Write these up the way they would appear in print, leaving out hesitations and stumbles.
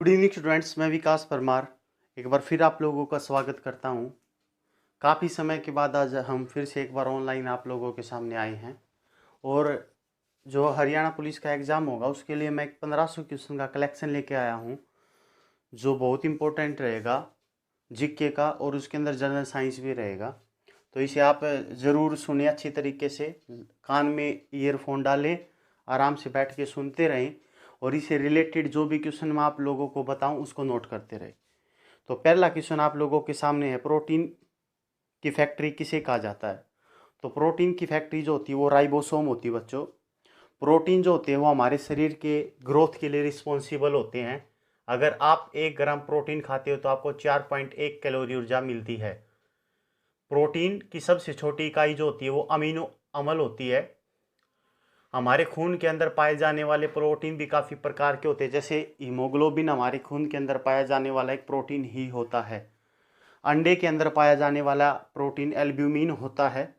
Good evening students, मैं विकास परमार एक बार फिर आप लोगों का स्वागत करता हूं। काफ़ी समय के बाद आज हम फिर से एक बार ऑनलाइन आप लोगों के सामने आए हैं और जो हरियाणा पुलिस का एग्ज़ाम होगा उसके लिए मैं एक 1500 क्वेश्चन का कलेक्शन लेके आया हूं, जो बहुत इंपॉर्टेंट रहेगा जीके का, और उसके अंदर जनरल साइंस भी रहेगा। तो इसे आप ज़रूर सुने अच्छी तरीके से, कान में ईयरफोन डालें, आराम से बैठ के सुनते रहें और इससे रिलेटेड जो भी क्वेश्चन मैं आप लोगों को बताऊं उसको नोट करते रहें। तो पहला क्वेश्चन आप लोगों के सामने है, प्रोटीन की फैक्ट्री किसे कहा जाता है? तो प्रोटीन की फैक्ट्री जो होती है वो राइबोसोम होती है बच्चों। प्रोटीन जो होते हैं वो हमारे शरीर के ग्रोथ के लिए रिस्पॉन्सिबल होते हैं। अगर आप 1 ग्राम प्रोटीन खाते हो तो आपको 4.1 कैलोरी ऊर्जा मिलती है। प्रोटीन की सबसे छोटी इकाई जो होती है वो अमीनो अम्ल होती है। हमारे खून के अंदर पाए जाने वाले प्रोटीन भी काफ़ी प्रकार के होते हैं, जैसे हीमोग्लोबिन हमारे खून के अंदर पाया जाने वाला एक प्रोटीन ही होता है। अंडे के अंदर पाया जाने वाला प्रोटीन एल्ब्यूमिन होता है।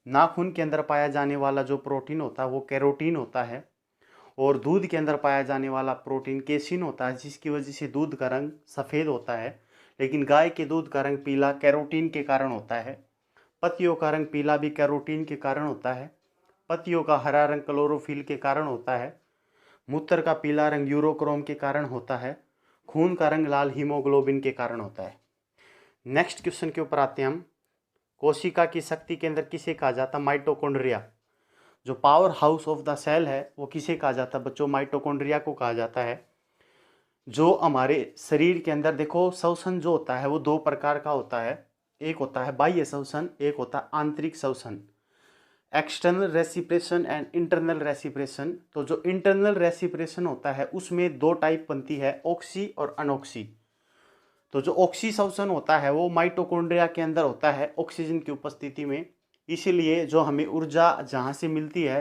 नाखून के अंदर पाया जाने वाला जो प्रोटीन होता है वो कैरोटीन होता है। और दूध के अंदर पाया जाने वाला प्रोटीन केसिन होता है, जिसकी वजह से दूध का रंग सफ़ेद होता है। लेकिन गाय के दूध का रंग पीला कैरोटीन के कारण होता है। पत्तियों का रंग पीला भी कैरोटीन के कारण होता है। पत्तियों का हरा रंग क्लोरोफिल के कारण होता है। मूत्र का पीला रंग यूरोक्रोम के कारण होता है। खून का रंग लाल हीमोग्लोबिन के कारण होता है। नेक्स्ट क्वेश्चन के ऊपर आते हैं हम। कोशिका की शक्ति केंद्र किसे कहा जाता है? माइटोकॉन्ड्रिया। जो power house of the cell है वो किसे कहा जाता है बच्चों? माइटोकॉन्ड्रिया को कहा जाता है। जो हमारे शरीर के अंदर देखो, श्वसन जो होता है वो 2 प्रकार का होता है। एक होता है बाह्य श्वसन, एक होता है आंतरिक श्वसन। External respiration and internal respiration. तो जो इंटरनल रेसिप्रेशन होता है उसमें 2 टाइप बनती है, ऑक्सी और अनऑक्सी। तो जो ऑक्सी श्वसन होता है वो माइटोकॉन्ड्रिया के अंदर होता है ऑक्सीजन की उपस्थिति में। इसीलिए जो हमें ऊर्जा जहाँ से मिलती है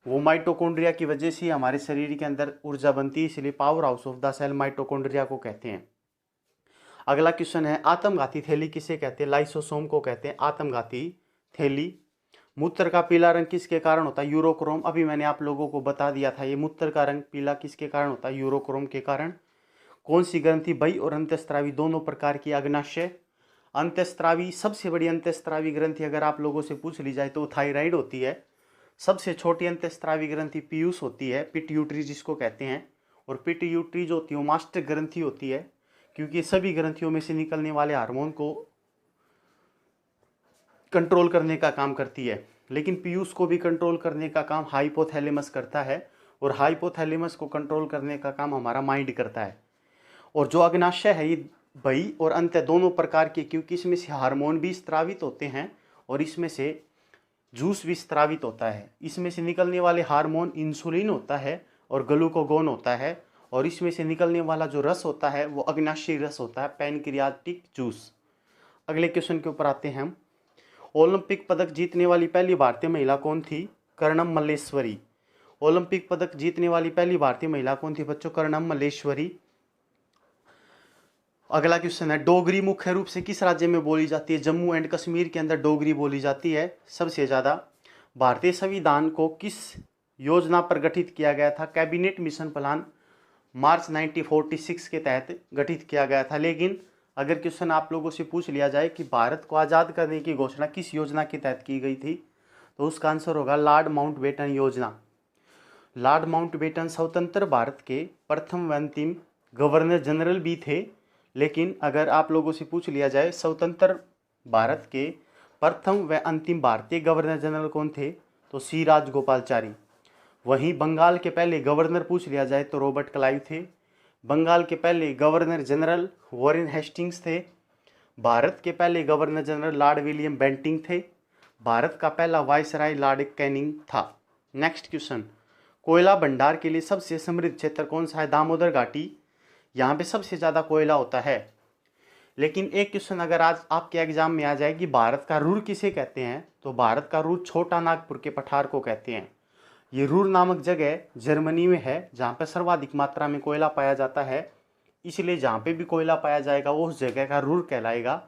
वो माइटोकॉन्ड्रिया की वजह से हमारे शरीर के अंदर ऊर्जा बनती है, इसलिए power house of the cell mitochondria को कहते हैं। अगला क्वेश्चन है, आत्मघाती थैली किसे कहते हैं? लाइसोसोम को कहते हैं आत्मघाती थैली। मूत्र का पीला रंग किसके कारण होता है? यूरोक्रोम। अभी मैंने आप लोगों को बता दिया था, ये मूत्र का रंग पीला किसके कारण होता है? यूरोक्रोम के कारण। कौन सी ग्रंथि बही और अंतःस्रावी दोनों प्रकार की अग्नाशय? अंतःस्रावी, सबसे बड़ी अंतःस्रावी ग्रंथि अगर आप लोगों से पूछ ली जाए तो थायराइड होती है। सबसे छोटी अंतःस्रावी ग्रंथि पीयूष होती है, पिट्यूटरी जिसको कहते हैं। और पिट्यूटरी जो होती है वो मास्टर ग्रंथि होती है, क्योंकि सभी ग्रंथियों में से निकलने वाले हार्मोन को कंट्रोल करने का काम करती है। लेकिन पीयूष को भी कंट्रोल करने का काम हाइपोथैलेमस करता है, और हाइपोथैलेमस को कंट्रोल करने का काम हमारा माइंड करता है। और जो अग्नाशय है ये बही और अंत दोनों प्रकार के, क्योंकि इसमें से हार्मोन भी स्त्रावित होते हैं और इसमें से जूस भी स्त्रावित होता है। इसमें से निकलने वाले हार्मोन इंसुलिन होता है और ग्लूकागोन होता है, और इसमें से निकलने वाला जो रस होता है वो अग्नाशयी रस होता है, पैनक्रियाटिक जूस। अगले क्वेश्चन के ऊपर आते हैं हम। ओलंपिक पदक जीतने वाली पहली भारतीय महिला कौन थी? कर्णम मल्लेश्वरी। ओलंपिक पदक जीतने वाली पहली भारतीय महिला कौन थी बच्चों? कर्णम मल्लेश्वरी। अगला क्वेश्चन है, डोगरी मुख्य रूप से किस राज्य में बोली जाती है? जम्मू एंड कश्मीर के अंदर डोगरी बोली जाती है सबसे ज़्यादा। भारतीय संविधान को किस योजना पर गठित किया गया था? कैबिनेट मिशन प्लान मार्च 1946 के तहत गठित किया गया था। लेकिन अगर क्वेश्चन आप लोगों से पूछ लिया जाए कि भारत को आज़ाद करने की घोषणा किस योजना के तहत की गई थी, तो उसका आंसर होगा लॉर्ड माउंटबेटन योजना। लॉर्ड माउंटबेटन स्वतंत्र भारत के प्रथम व अंतिम गवर्नर जनरल भी थे। लेकिन अगर आप लोगों से पूछ लिया जाए स्वतंत्र भारत के प्रथम व अंतिम भारतीय गवर्नर जनरल कौन थे, तो सी राजगोपालचारी। वहीं बंगाल के पहले गवर्नर पूछ लिया जाए तो रॉबर्ट क्लाइव थे। बंगाल के पहले गवर्नर जनरल वॉरेन हेस्टिंग्स थे। भारत के पहले governor general Lord William Bentinck थे। भारत का पहला वायसराय लॉर्ड कैनिंग था। नेक्स्ट क्वेश्चन, कोयला भंडार के लिए सबसे समृद्ध क्षेत्र कौन सा है? दामोदर घाटी। यहाँ पे सबसे ज़्यादा कोयला होता है। लेकिन एक क्वेश्चन अगर आज आपके एग्जाम में आ जाए कि भारत का रुर किसे कहते हैं, तो भारत का रुर छोटा नागपुर के पठार को कहते हैं। ये रुर नामक जगह जर्मनी में है, जहाँ पर सर्वाधिक मात्रा में कोयला पाया जाता है। इसलिए जहाँ पे भी कोयला पाया जाएगा वो उस जगह का रुर कहलाएगा।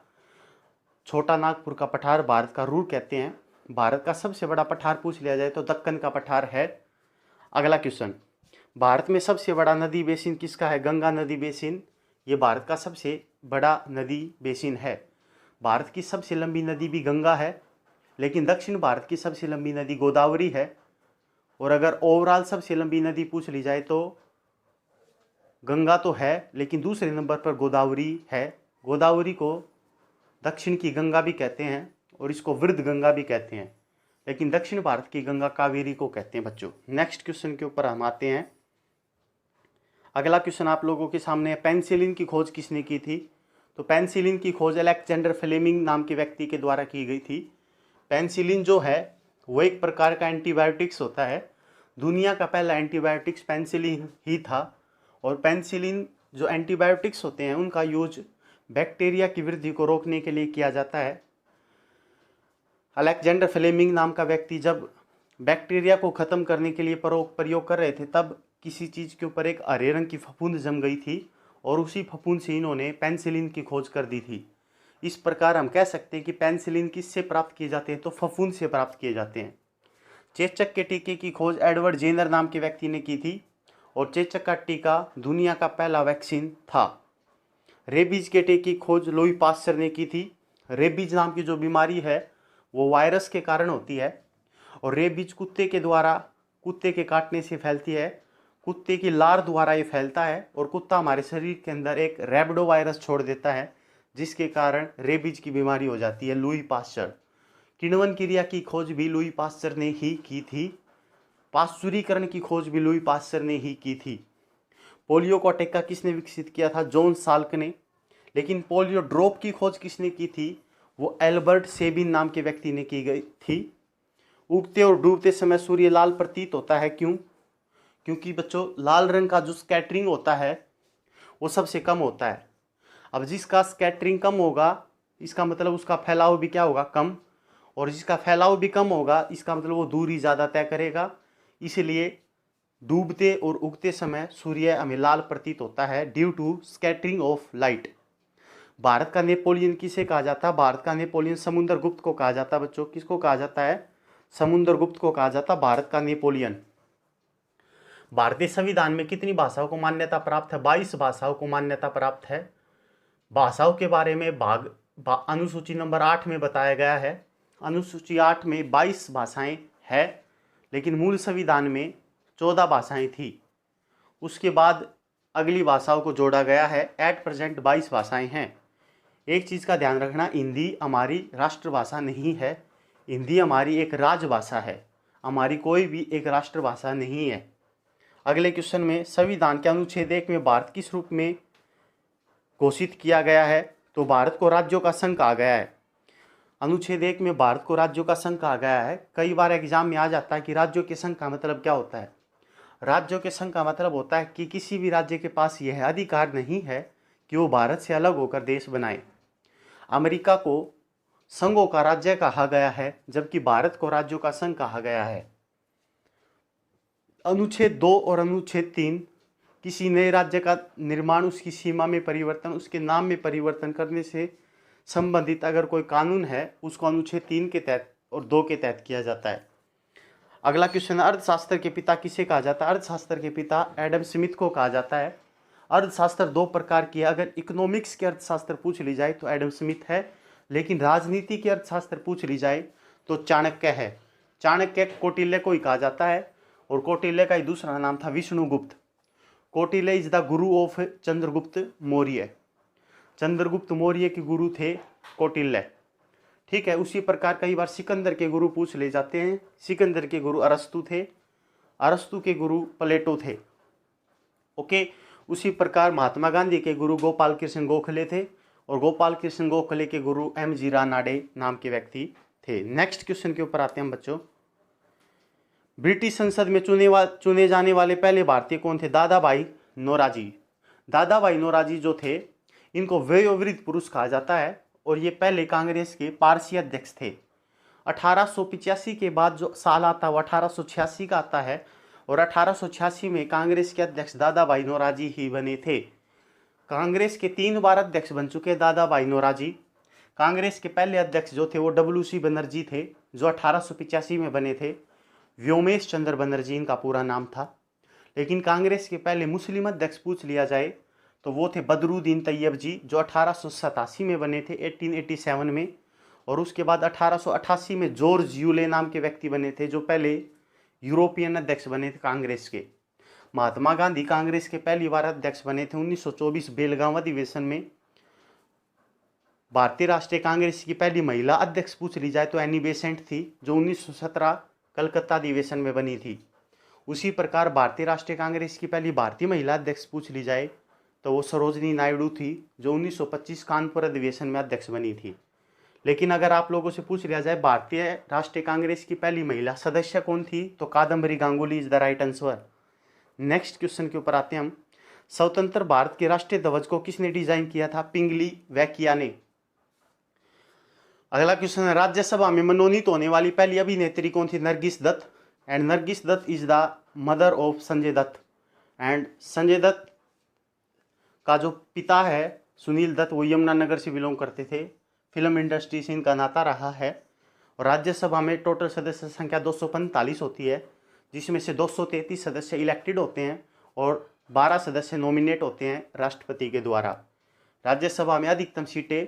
छोटा नागपुर का पठार भारत का रुर कहते हैं। भारत का सबसे बड़ा पठार पूछ लिया जाए तो दक्कन का पठार है। अगला क्वेश्चन, भारत में सबसे बड़ा नदी बेसिन किसका है? गंगा नदी बेसिन, ये भारत का सबसे बड़ा नदी बेसिन है। भारत की सबसे लंबी नदी भी गंगा है, लेकिन दक्षिण भारत की सबसे लंबी नदी गोदावरी है। और अगर ओवरऑल सबसे लंबी नदी पूछ ली जाए तो गंगा तो है, लेकिन दूसरे नंबर पर गोदावरी है। गोदावरी को दक्षिण की गंगा भी कहते हैं और इसको वृद्ध गंगा भी कहते हैं, लेकिन दक्षिण भारत की गंगा कावेरी को कहते हैं बच्चों। नेक्स्ट क्वेश्चन के ऊपर हम आते हैं। अगला क्वेश्चन आप लोगों के सामने है, पेनिसिलिन की खोज किसने की थी? तो पेनिसिलिन की खोज अलेक्जेंडर फ्लेमिंग नाम के व्यक्ति के द्वारा की गई थी। पेनिसिलिन जो है वो एक प्रकार का एंटीबायोटिक्स होता है। दुनिया का पहला एंटीबायोटिक्स पेनिसिलिन ही था। और पेनिसिलिन जो एंटीबायोटिक्स होते हैं उनका यूज बैक्टीरिया की वृद्धि को रोकने के लिए किया जाता है। अलेक्जेंडर फ्लेमिंग नाम का व्यक्ति जब बैक्टीरिया को ख़त्म करने के लिए प्रयोग कर रहे थे, तब किसी चीज़ के ऊपर एक हरे रंग की फफूंद जम गई थी और उसी फफूंद से इन्होंने पेनिसिलिन की खोज कर दी थी। इस प्रकार हम कह सकते हैं कि पेनिसिलिन किससे प्राप्त किए जाते हैं? तो फफूंद से प्राप्त किए जाते हैं। चेचक के टीके की खोज एडवर्ड जेनर नाम के व्यक्ति ने की थी और चेचक का टीका दुनिया का पहला वैक्सीन था। रेबीज के टीके की खोज लुई पास्चर ने की थी। रेबीज नाम की जो बीमारी है वो वायरस के कारण होती है और रेबीज कुत्ते के काटने से फैलती है। कुत्ते की लार द्वारा ये फैलता है और कुत्ता हमारे शरीर के अंदर एक रैबिडो वायरस छोड़ देता है, जिसके कारण रेबीज की बीमारी हो जाती है। Louis Pasteur. किण्वन क्रिया की खोज भी लुई पास्चर ने ही की थी। पाश्चुरीकरण की खोज भी लुई पास्चर ने ही की थी। पोलियो का टीका किसने विकसित किया था? जॉन साल्क ने। लेकिन पोलियो ड्रॉप की खोज किसने की थी? वो एल्बर्ट सेबिन नाम के व्यक्ति ने की गई थी। उगते और डूबते समय सूर्य लाल प्रतीत होता है, क्यों? क्योंकि बच्चों लाल रंग का जो स्कैटरिंग होता है वो सबसे कम होता है। अब जिसका स्कैटरिंग कम होगा इसका मतलब उसका फैलाव भी क्या होगा? कम। और जिसका फैलाव भी कम होगा इसका मतलब वो दूरी ज़्यादा तय करेगा। इसलिए डूबते और उगते समय सूर्य हमें लाल प्रतीत होता है due to scattering of light. Bharat का नेपोलियन किसे कहा जाता है? भारत का नेपोलियन समुद्रगुप्त को कहा जाता है बच्चों। किसको कहा जाता है? समुद्रगुप्त को कहा जाता भारत का नेपोलियन। भारतीय संविधान में कितनी भाषाओं को मान्यता प्राप्त है? 22 भाषाओं को मान्यता प्राप्त है। भाषाओं के बारे में अनुसूची नंबर 8 में बताया गया है। अनुसूची 8 में 22 भाषाएं हैं, लेकिन मूल संविधान में 14 भाषाएं थी। उसके बाद अगली भाषाओं को जोड़ा गया है। एट प्रेजेंट 22 भाषाएं हैं। एक चीज़ का ध्यान रखना, हिंदी हमारी राष्ट्रभाषा नहीं है। हिंदी हमारी एक राजभाषा है, हमारी कोई भी एक राष्ट्रभाषा नहीं है। अगले क्वेश्चन में संविधान के अनुच्छेद 1 में भारत किस रूप में घोषित किया गया है? तो भारत को राज्यों का संघ कहा गया है। अनुच्छेद 1 में भारत को राज्यों का संघ कहा गया है। कई बार एग्जाम में आ जाता है कि राज्यों के संघ का मतलब क्या होता है। राज्यों के संघ का मतलब होता है कि किसी भी राज्य के पास यह अधिकार नहीं है कि वो भारत से अलग होकर देश बनाए। अमेरिका को संघों का राज्य कहा गया है, जबकि भारत को राज्यों का संघ कहा गया है। अनुच्छेद 2 और अनुच्छेद 3 किसी नए राज्य का निर्माण, उसकी सीमा में परिवर्तन, उसके नाम में परिवर्तन करने से संबंधित अगर कोई कानून है उसको अनुच्छेद 3 के तहत और 2 के तहत किया जाता है। अगला क्वेश्चन, अर्थशास्त्र के पिता किसे कहा जाता है? अर्थशास्त्र के पिता एडम स्मिथ को कहा जाता है। अर्थशास्त्र 2 प्रकार की है। अगर इकोनॉमिक्स के अर्थशास्त्र पूछ ली जाए तो एडम स्मिथ है, लेकिन राजनीति के अर्थशास्त्र पूछ ली जाए तो चाणक्य है। चाणक्य कौटिल्य को ही कहा जाता है और कौटिल्य का ही दूसरा नाम था Vishnugupta. Kautilya is the Guru of Chandragupta Maurya. Chandragupta Maurya के गुरु थे कौटिल्य। ठीक है। उसी प्रकार कई बार सिकंदर के गुरु पूछ ले जाते हैं। सिकंदर के गुरु अरस्तु थे, अरस्तु के गुरु प्लेटो थे। ओके। उसी प्रकार महात्मा गांधी के गुरु गोपाल कृष्ण गोखले थे और गोपाल कृष्ण गोखले के गुरु M.G. रानाडे नाम के व्यक्ति थे। नेक्स्ट क्वेश्चन के ऊपर आते हैं बच्चों। ब्रिटिश संसद में चुने जाने वाले पहले भारतीय कौन थे? दादा भाई नौरोजी। दादा भाई नौरोजी जो थे इनको वयोवृद्ध पुरुष कहा जाता है और ये पहले कांग्रेस के पारसी अध्यक्ष थे। 1885 के बाद जो साल आता है वो 1886 का आता है और 1886 में कांग्रेस के अध्यक्ष दादा भाई नौरोजी ही बने थे। कांग्रेस के 3 बार अध्यक्ष बन चुके दादा भाई नौरोजी। कांग्रेस के पहले अध्यक्ष जो थे वो WC बनर्जी थे, जो 1885 में बने थे। व्योमेश चंद्र बनर्जी इनका पूरा नाम था। लेकिन कांग्रेस के पहले मुस्लिम अध्यक्ष पूछ लिया जाए तो वो थे बदरुद्दीन तैयब जी, जो 1887 में बने थे, 1887 में। और उसके बाद 1888 में जॉर्ज यूले नाम के व्यक्ति बने थे, जो पहले यूरोपियन अध्यक्ष बने थे कांग्रेस के। महात्मा गांधी कांग्रेस के पहली बार अध्यक्ष बने थे 1924 बेलगांव अधिवेशन में। भारतीय राष्ट्रीय कांग्रेस की पहली महिला अध्यक्ष पूछ ली जाए तो एनी बेसेंट थी, जो 1917 कलकत्ता अधिवेशन में बनी थी। उसी प्रकार भारतीय राष्ट्रीय कांग्रेस की पहली भारतीय महिला अध्यक्ष पूछ ली जाए तो वो सरोजनी नायडू थी, जो 1925 कानपुर अधिवेशन में अध्यक्ष बनी थी। लेकिन अगर आप लोगों से पूछ लिया जाए भारतीय राष्ट्रीय कांग्रेस की पहली महिला सदस्य कौन थी, तो Kadambari Ganguly is the right answer. Next question के ऊपर आते हैं हम। स्वतंत्र भारत के राष्ट्रीय ध्वज को किसने डिजाइन किया था? पिंगली वैकिया ने। अगला क्वेश्चन है, राज्यसभा में मनोनीत होने वाली पहली अभिनेत्री कौन थी? Nargis Dutt. And Nargis Dutt is the mother of Sanjay Dutt. And Sanjay Dutt का जो पिता है सुनील दत्त, वो यमुनानगर से बिलोंग करते थे। फिल्म इंडस्ट्री से इनका नाता रहा है। और राज्यसभा में टोटल सदस्य संख्या 245 होती है, जिसमें से 233 सदस्य इलेक्टेड होते हैं और 12 सदस्य नॉमिनेट होते हैं राष्ट्रपति के द्वारा। राज्यसभा में अधिकतम सीटें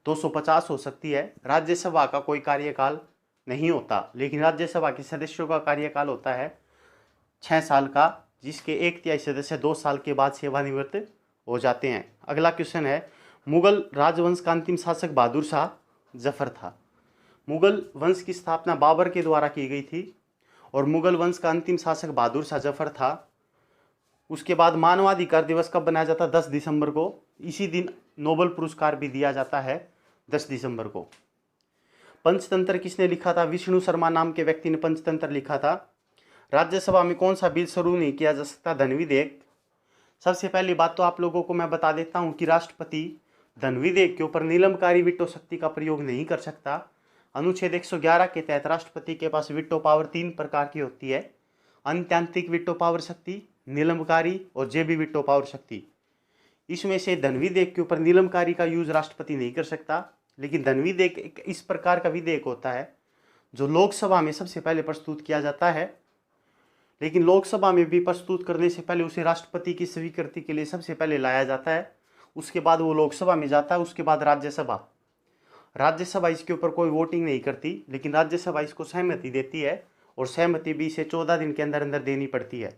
250 हो सकती है। राज्यसभा का कोई कार्यकाल नहीं होता, लेकिन राज्यसभा के सदस्यों का कार्यकाल होता है 6 साल का, जिसके 1/3 सदस्य 2 साल के बाद सेवानिवृत्त हो जाते हैं। अगला क्वेश्चन है, मुगल राजवंश का अंतिम शासक बहादुर शाह जफर था। मुगल वंश की स्थापना बाबर के द्वारा की गई थी और मुगल वंश का अंतिम शासक बहादुर शाह जफर था। उसके बाद मानवाधिकार दिवस कब बनाया जाता है? 10 दिसंबर को। इसी दिन नोबेल पुरस्कार भी दिया जाता है 10 दिसंबर को। पंचतंत्र किसने लिखा था? विष्णु शर्मा नाम के व्यक्ति ने पंचतंत्र लिखा था। राज्यसभा में कौन सा बिल शुरू नहीं किया जा सकता? धन विधेयक। सबसे पहली बात तो आप लोगों को मैं बता देता हूं कि राष्ट्रपति धन विधेयक के ऊपर नीलमकारी वीटो शक्ति का प्रयोग नहीं कर सकता। अनुच्छेद 111 के तहत राष्ट्रपति के पास वीटो पावर 3 प्रकार की होती है: अनतांत्रिक वीटो पावर शक्ति, नीलमकारी और जेबी वीटो पावर शक्ति। इसमें से धन विधेयक के ऊपर नीलमकारी का यूज राष्ट्रपति नहीं कर सकता। लेकिन धन विधेयक एक इस प्रकार का विधेयक होता है जो लोकसभा में सबसे पहले प्रस्तुत किया जाता है, लेकिन लोकसभा में भी प्रस्तुत करने से पहले उसे राष्ट्रपति की स्वीकृति के लिए सबसे पहले लाया जाता है। उसके बाद वो लोकसभा में जाता है, उसके बाद राज्यसभा इसके ऊपर कोई वोटिंग नहीं करती, लेकिन राज्यसभा इसको सहमति देती है और सहमति भी इसे 14 दिन के अंदर अंदर देनी पड़ती है।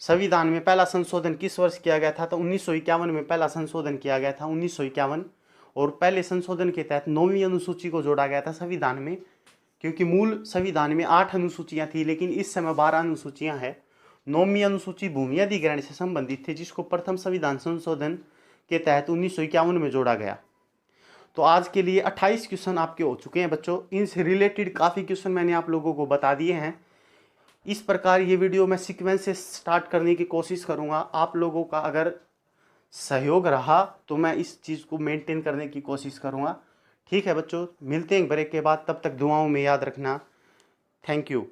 संविधान में पहला संशोधन किस वर्ष किया गया था? तो 1951 में पहला संशोधन किया गया था, 1951। और पहले संशोधन के तहत 9वीं अनुसूची को जोड़ा गया था संविधान में, क्योंकि मूल संविधान में 8 अनुसूचियां थी, लेकिन इस समय 12 अनुसूचियां हैं। 9वीं अनुसूची भूमि अधिग्रहण से संबंधित थी, जिसको प्रथम संविधान संशोधन के तहत 1951 में जोड़ा गया। तो आज के लिए 28 क्वेश्चन आपके हो चुके हैं बच्चों। इनसे रिलेटेड काफ़ी क्वेश्चन मैंने आप लोगों को बता दिए हैं। इस प्रकार ये वीडियो मैं सीक्वेंस से स्टार्ट करने की कोशिश करूँगा। आप लोगों का अगर सहयोग रहा तो मैं इस चीज़ को मेंटेन करने की कोशिश करूँगा। ठीक है बच्चों, मिलते हैं ब्रेक के बाद, तब तक दुआओं में याद रखना। Thank you.